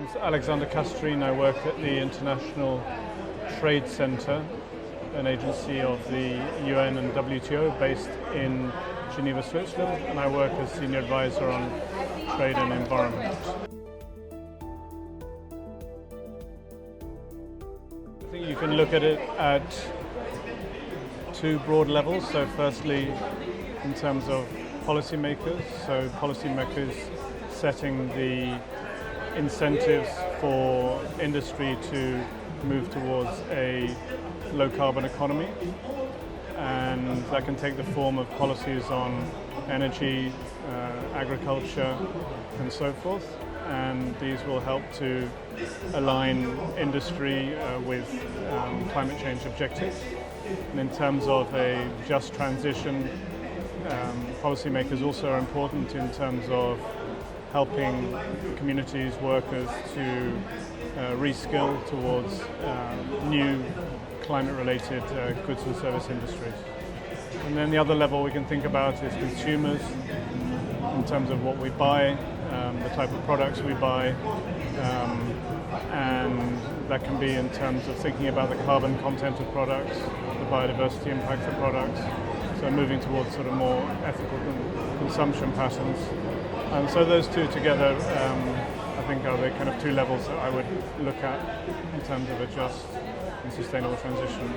name's Alexander Kasterine. I work at the International Trade Center, an agency of the UN and WTO based in Geneva, Switzerland, and I work as senior advisor on trade and environment. I think you can look at it at two broad levels. So firstly, in terms of policymakers, so policymakers setting the incentives for industry to move towards a low carbon economy, and that can take the form of policies on energy, agriculture and so forth, and these will help to align industry with climate change objectives. And in terms of a just transition, policymakers also are important in terms of helping communities, workers to reskill towards new climate-related goods and service industries. And then the other level we can think about is consumers, in terms of what we buy, the type of products we buy, and that can be in terms of thinking about the carbon content of products, the biodiversity impact of products, so moving towards sort of more ethical consumption patterns. And so those two together, I think, are the kind of two levels that I would look at in terms of a just and sustainable transition.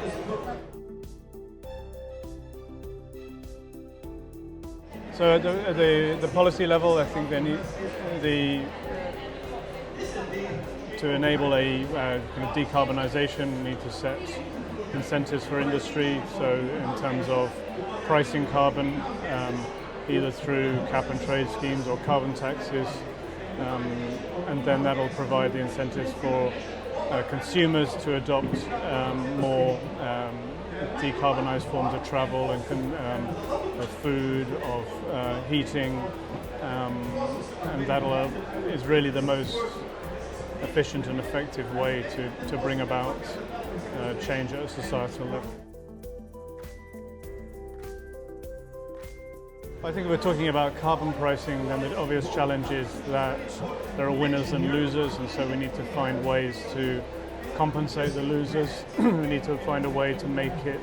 So at the policy level, I think they need to enable a kind of decarbonisation, need to set incentives for industry. So in terms of pricing carbon, either through cap and trade schemes or carbon taxes, and then that'll provide the incentives for consumers to adopt more decarbonised forms of travel and of food, of heating, and that is really the most efficient and effective way to bring about change at a societal level. I think if we're talking about carbon pricing, then the obvious challenge is that there are winners and losers, and so we need to find ways to compensate the losers. We need to find a way to make it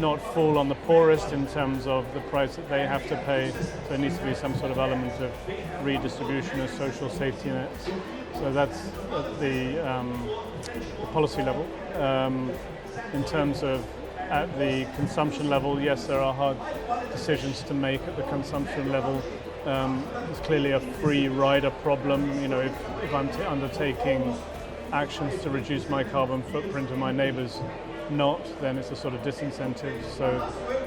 not fall on the poorest in terms of the price that they have to pay. So there needs to be some sort of element of redistribution of social safety nets. So that's at the policy level. In terms of at the consumption level, yes, there are hard decisions to make at the consumption level. It's clearly a free rider problem. You know, if I'm undertaking actions to reduce my carbon footprint and my neighbours not, then it's a sort of disincentive. So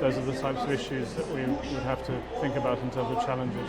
those are the types of issues that we would have to think about in terms of challenges.